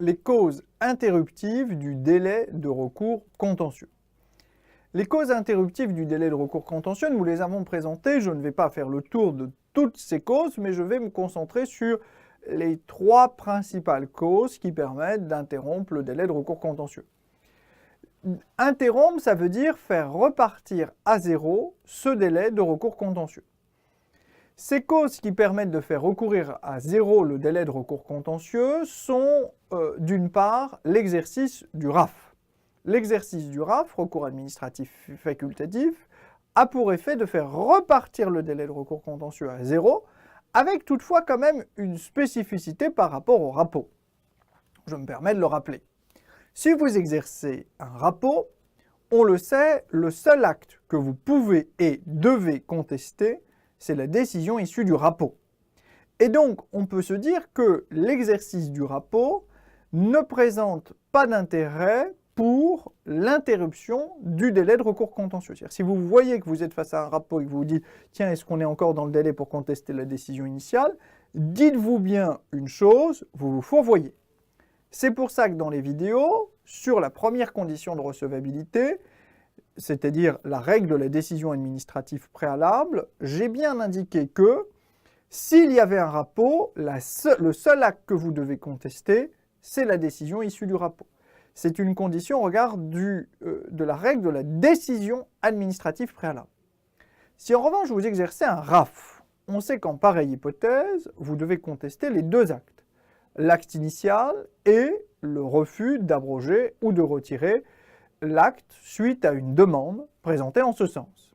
les causes interruptives du délai de recours contentieux. Les causes interruptives du délai de recours contentieux, nous les avons présentées. Je ne vais pas faire le tour de toutes ces causes, mais je vais me concentrer sur les 3 principales causes qui permettent d'interrompre le délai de recours contentieux. Interrompre, ça veut dire faire repartir à zéro ce délai de recours contentieux. Ces causes qui permettent de faire recourir à zéro le délai de recours contentieux sont d'une part l'exercice du RAF. L'exercice du RAF, recours administratif facultatif, a pour effet de faire repartir le délai de recours contentieux à zéro, avec toutefois quand même une spécificité par rapport au RAPO. Je me permets de le rappeler. Si vous exercez un RAPO, on le sait, le seul acte que vous pouvez et devez contester, c'est la décision issue du RAPO. Et donc, on peut se dire que l'exercice du RAPO ne présente pas d'intérêt pour l'interruption du délai de recours contentieux. C'est-à-dire, si vous voyez que vous êtes face à un RAPO et que vous vous dites « Tiens, est-ce qu'on est encore dans le délai pour contester la décision initiale ?» Dites-vous bien une chose, vous vous fourvoyez. C'est pour ça que dans les vidéos, sur la première condition de recevabilité, c'est-à-dire la règle de la décision administrative préalable, j'ai bien indiqué que s'il y avait un RAPO, le seul acte que vous devez contester, c'est la décision issue du RAPO. C'est une condition au regard de la règle de la décision administrative préalable. Si en revanche vous exercez un RAF, on sait qu'en pareille hypothèse, vous devez contester les 2 actes. L'acte initial et le refus d'abroger ou de retirer l'acte suite à une demande présentée en ce sens.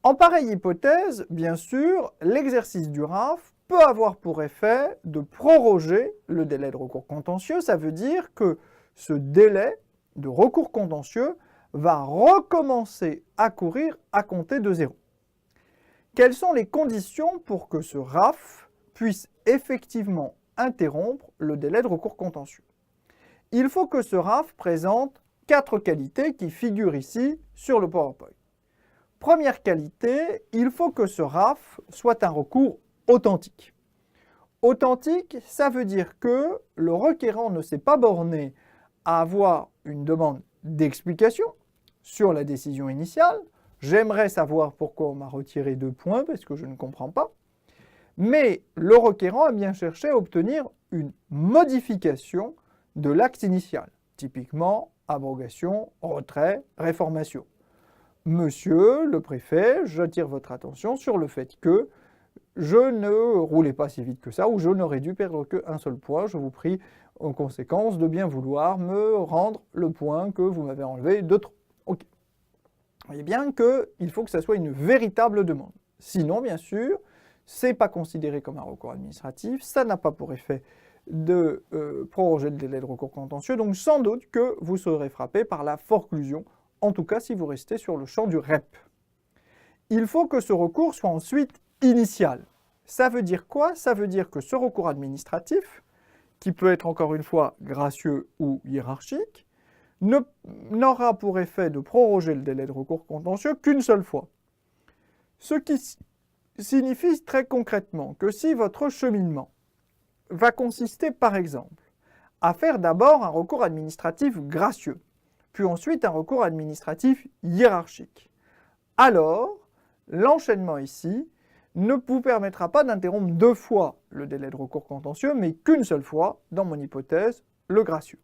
En pareille hypothèse, bien sûr, l'exercice du RAF peut avoir pour effet de proroger le délai de recours contentieux. Ça veut dire que ce délai de recours contentieux va recommencer à courir à compter de 0. Quelles sont les conditions pour que ce RAF puisse effectivement interrompre le délai de recours contentieux? Il faut que ce RAF présente 4 qualités qui figurent ici sur le PowerPoint. Première qualité, il faut que ce RAF soit un recours authentique. Authentique, ça veut dire que le requérant ne s'est pas borné à avoir une demande d'explication sur la décision initiale. J'aimerais savoir pourquoi on m'a retiré 2 points parce que je ne comprends pas. Mais le requérant a bien cherché à obtenir une modification de l'acte initial. Typiquement, abrogation, retrait, réformation. Monsieur le préfet, j'attire votre attention sur le fait que je ne roulais pas si vite que ça, ou je n'aurais dû perdre qu'un seul point. Je vous prie en conséquence de bien vouloir me rendre le point que vous m'avez enlevé de trop. Ok. Vous voyez bien qu'il faut que ça soit une véritable demande. Sinon, bien sûr, ce n'est pas considéré comme un recours administratif, ça n'a pas pour effet de proroger le délai de recours contentieux, donc sans doute que vous serez frappé par la forclusion, en tout cas si vous restez sur le champ du REP. Il faut que ce recours soit ensuite initial. Ça veut dire quoi? Ça veut dire que ce recours administratif, qui peut être encore une fois gracieux ou hiérarchique, n'aura pour effet de proroger le délai de recours contentieux qu'une seule fois. Ce qui signifie très concrètement que si votre cheminement va consister par exemple à faire d'abord un recours administratif gracieux, puis ensuite un recours administratif hiérarchique, alors l'enchaînement ici ne vous permettra pas d'interrompre 2 fois le délai de recours contentieux, mais qu'une seule fois, dans mon hypothèse, le gracieux.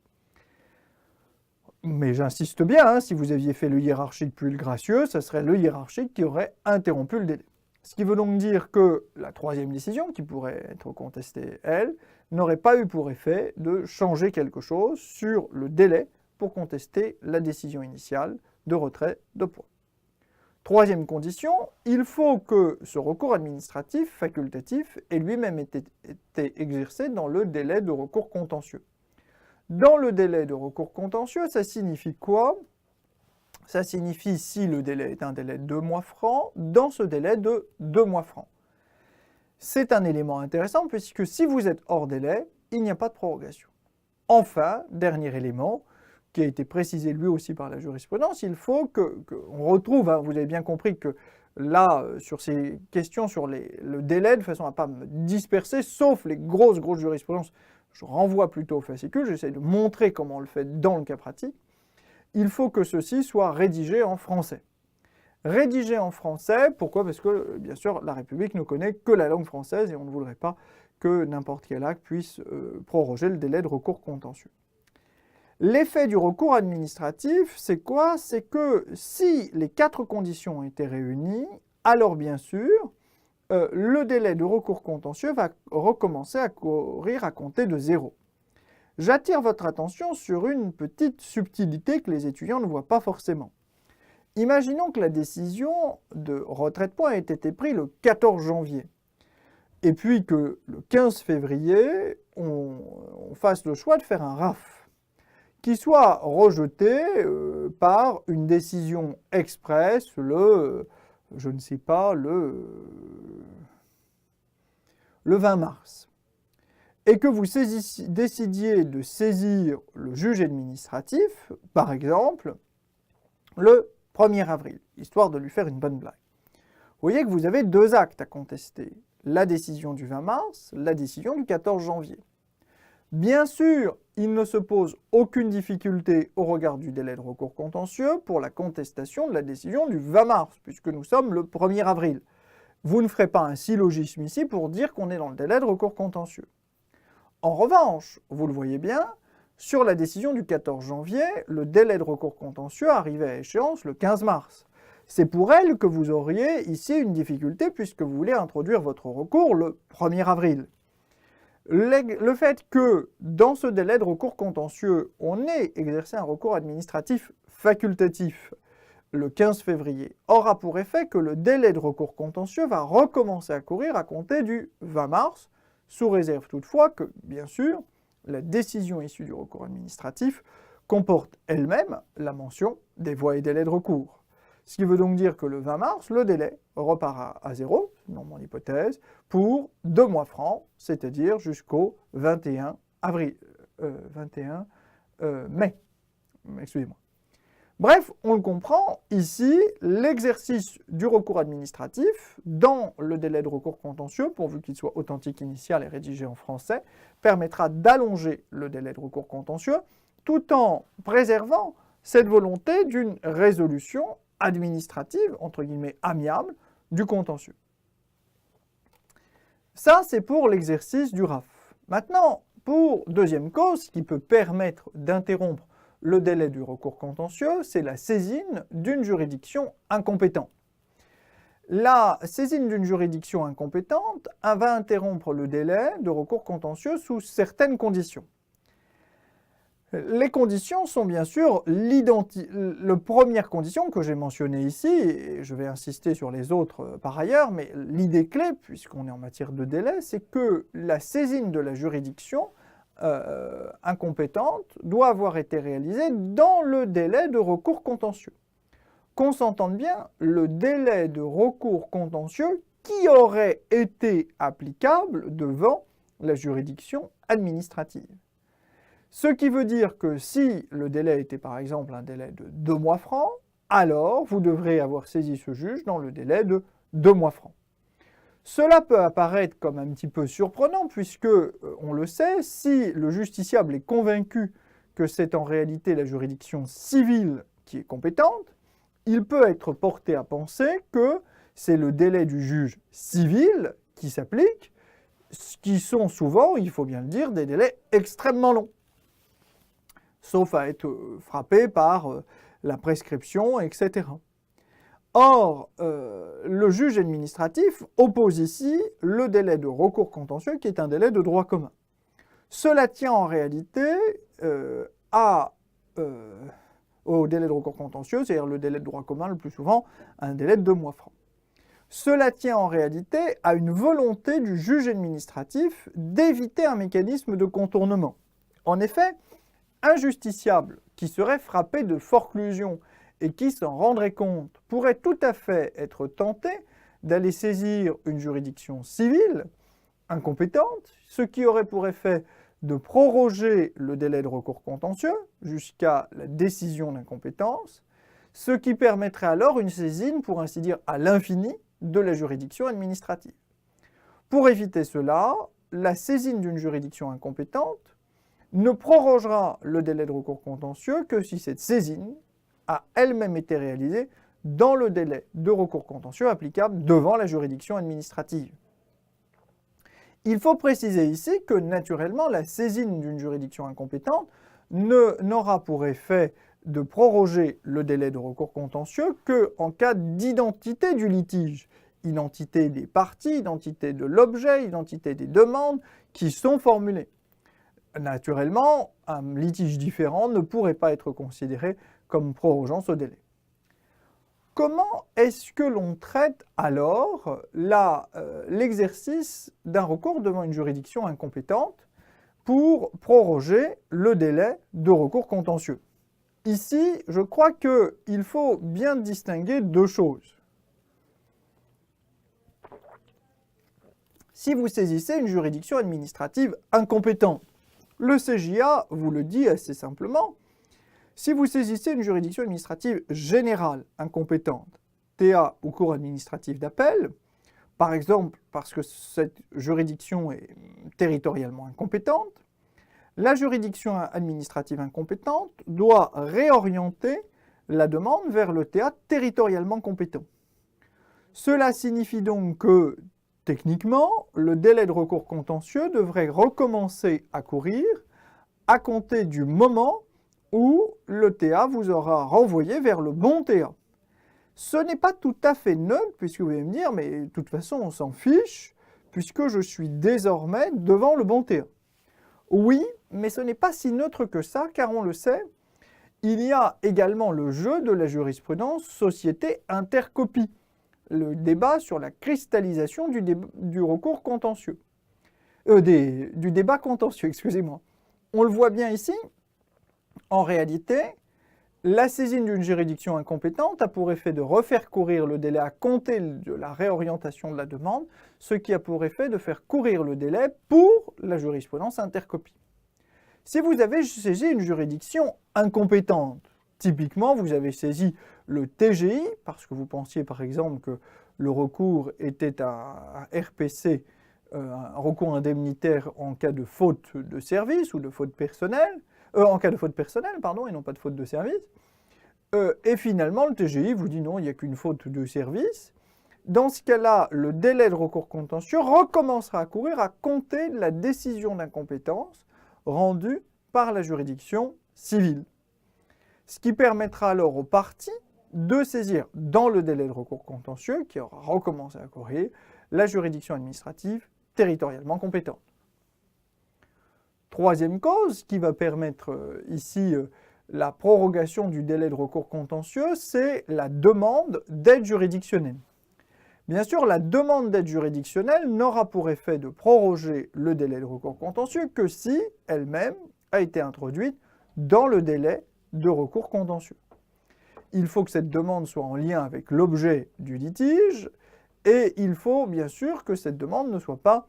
Mais j'insiste bien, si vous aviez fait le hiérarchique puis le gracieux, ce serait le hiérarchique qui aurait interrompu le délai. Ce qui veut donc dire que la 3e décision, qui pourrait être contestée, elle, n'aurait pas eu pour effet de changer quelque chose sur le délai pour contester la décision initiale de retrait de points. 3e condition, il faut que ce recours administratif facultatif ait lui-même été exercé dans le délai de recours contentieux. Dans le délai de recours contentieux, ça signifie quoi? Ça signifie si le délai est un délai de 2 mois francs, dans ce délai de 2 mois francs. C'est un élément intéressant puisque si vous êtes hors délai, il n'y a pas de prorogation. Enfin, dernier élément, qui a été précisé lui aussi par la jurisprudence, il faut qu'on retrouve, vous avez bien compris que là, sur ces questions, sur le délai, de façon à ne pas me disperser, sauf les grosses jurisprudences, je renvoie plutôt au fascicule, j'essaie de montrer comment on le fait dans le cas pratique, il faut que ceci soit rédigé en français. Rédigé en français, pourquoi? Parce que, bien sûr, la République ne connaît que la langue française et on ne voudrait pas que n'importe quel acte puisse proroger le délai de recours contentieux. L'effet du recours administratif, c'est quoi? C'est que si les 4 conditions ont été réunies, alors bien sûr, le délai de recours contentieux va recommencer à courir à compter de 0. J'attire votre attention sur une petite subtilité que les étudiants ne voient pas forcément. Imaginons que la décision de retrait de points ait été prise le 14 janvier, et puis que le 15 février, on fasse le choix de faire un RAF, qui soit rejeté par une décision express je ne sais pas, le 20 mars. Et que vous décidiez de saisir le juge administratif, par exemple, le 1er avril, histoire de lui faire une bonne blague. Vous voyez que vous avez 2 actes à contester, la décision du 20 mars, la décision du 14 janvier. Bien sûr, il ne se pose aucune difficulté au regard du délai de recours contentieux pour la contestation de la décision du 20 mars, puisque nous sommes le 1er avril. Vous ne ferez pas un syllogisme ici pour dire qu'on est dans le délai de recours contentieux. En revanche, vous le voyez bien, sur la décision du 14 janvier, le délai de recours contentieux arrivait à échéance le 15 mars. C'est pour elle que vous auriez ici une difficulté puisque vous voulez introduire votre recours le 1er avril. Le fait que, dans ce délai de recours contentieux, on ait exercé un recours administratif facultatif le 15 février, aura pour effet que le délai de recours contentieux va recommencer à courir à compter du 20 mars, sous réserve toutefois que, bien sûr, la décision issue du recours administratif comporte elle-même la mention des voies et délais de recours. Ce qui veut donc dire que le 20 mars, le délai repart à 0, non mon hypothèse, pour 2 mois francs, c'est-à-dire jusqu'au 21 mai. Excusez-moi. Bref, on le comprend, ici, l'exercice du recours administratif dans le délai de recours contentieux, pourvu qu'il soit authentique initial et rédigé en français, permettra d'allonger le délai de recours contentieux tout en préservant cette volonté d'une résolution administrative, entre guillemets amiable, du contentieux. Ça, c'est pour l'exercice du RAF. Maintenant, pour deuxième cause qui peut permettre d'interrompre le délai du recours contentieux, c'est la saisine d'une juridiction incompétente. La saisine d'une juridiction incompétente va interrompre le délai de recours contentieux sous certaines conditions. Les conditions sont bien sûr la première condition que j'ai mentionnée ici, et je vais insister sur les autres par ailleurs, mais l'idée clé, puisqu'on est en matière de délai, c'est que la saisine de la juridiction incompétente doit avoir été réalisée dans le délai de recours contentieux. Qu'on s'entende bien, le délai de recours contentieux qui aurait été applicable devant la juridiction administrative. Ce qui veut dire que si le délai était par exemple un délai de 2 mois francs, alors vous devrez avoir saisi ce juge dans le délai de 2 mois francs. Cela peut apparaître comme un petit peu surprenant puisque, on le sait, si le justiciable est convaincu que c'est en réalité la juridiction civile qui est compétente, il peut être porté à penser que c'est le délai du juge civil qui s'applique, ce qui sont souvent, il faut bien le dire, des délais extrêmement longs, sauf à être frappé par la prescription, etc. Or, le juge administratif oppose ici le délai de recours contentieux qui est un délai de droit commun. Cela tient en réalité au délai de recours contentieux, c'est-à-dire le délai de droit commun le plus souvent, un délai de 2 mois francs. Cela tient en réalité à une volonté du juge administratif d'éviter un mécanisme de contournement. En effet, un justiciable qui serait frappé de forclusion et qui s'en rendrait compte pourrait tout à fait être tenté d'aller saisir une juridiction civile incompétente, ce qui aurait pour effet de proroger le délai de recours contentieux jusqu'à la décision d'incompétence, ce qui permettrait alors une saisine, pour ainsi dire, à l'infini de la juridiction administrative. Pour éviter cela, la saisine d'une juridiction incompétente ne prorogera le délai de recours contentieux que si cette saisine a elle-même été réalisée dans le délai de recours contentieux applicable devant la juridiction administrative. Il faut préciser ici que, naturellement, la saisine d'une juridiction incompétente n'aura pour effet de proroger le délai de recours contentieux qu'en cas d'identité du litige. Identité des parties, identité de l'objet, identité des demandes qui sont formulées. Naturellement, un litige différent ne pourrait pas être considéré comme prorogeant ce délai. Comment est-ce que l'on traite alors l'exercice d'un recours devant une juridiction incompétente pour proroger le délai de recours contentieux? Ici, je crois qu'il faut bien distinguer deux choses. Si vous saisissez une juridiction administrative incompétente, le CJA vous le dit assez simplement. Si vous saisissez une juridiction administrative générale incompétente, TA ou cour administrative d'appel, par exemple parce que cette juridiction est territorialement incompétente, la juridiction administrative incompétente doit réorienter la demande vers le TA territorialement compétent. Cela signifie donc que, techniquement, le délai de recours contentieux devrait recommencer à courir à compter du moment où le TA vous aura renvoyé vers le bon TA. Ce n'est pas tout à fait neutre, puisque vous allez me dire, mais de toute façon, on s'en fiche, puisque je suis désormais devant le bon TA. Oui, mais ce n'est pas si neutre que ça, car on le sait, il y a également le jeu de la jurisprudence société-intercopie, le débat sur la cristallisation du recours contentieux. Du débat contentieux, excusez-moi. On le voit bien ici. En réalité, la saisine d'une juridiction incompétente a pour effet de refaire courir le délai à compter de la réorientation de la demande, ce qui a pour effet de faire courir le délai pour la jurisprudence intercopie. Si vous avez saisi une juridiction incompétente, typiquement vous avez saisi le TGI, parce que vous pensiez par exemple que le recours était un RPC, un recours indemnitaire en cas de faute de service ou de faute personnelle, en cas de faute personnelle, pardon, et non pas de faute de service. Et finalement, le TGI vous dit non, il n'y a qu'une faute de service. Dans ce cas-là, le délai de recours contentieux recommencera à courir à compter de la décision d'incompétence rendue par la juridiction civile. Ce qui permettra alors aux parties de saisir dans le délai de recours contentieux, qui aura recommencé à courir, la juridiction administrative territorialement compétente. Troisième cause qui va permettre ici la prorogation du délai de recours contentieux, c'est la demande d'aide juridictionnelle. Bien sûr, la demande d'aide juridictionnelle n'aura pour effet de proroger le délai de recours contentieux que si elle-même a été introduite dans le délai de recours contentieux. Il faut que cette demande soit en lien avec l'objet du litige et il faut bien sûr que cette demande ne soit pas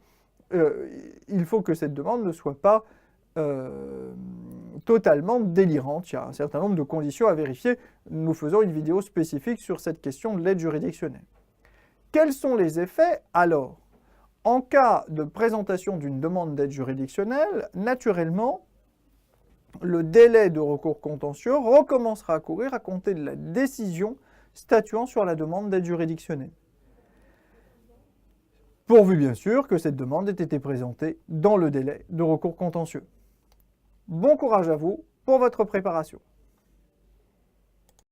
totalement délirante. Il y a un certain nombre de conditions à vérifier. Nous faisons une vidéo spécifique sur cette question de l'aide juridictionnelle. Quels sont les effets alors? En cas de présentation d'une demande d'aide juridictionnelle, naturellement, le délai de recours contentieux recommencera à courir à compter de la décision statuant sur la demande d'aide juridictionnelle. Pourvu bien sûr que cette demande ait été présentée dans le délai de recours contentieux. Bon courage à vous pour votre préparation.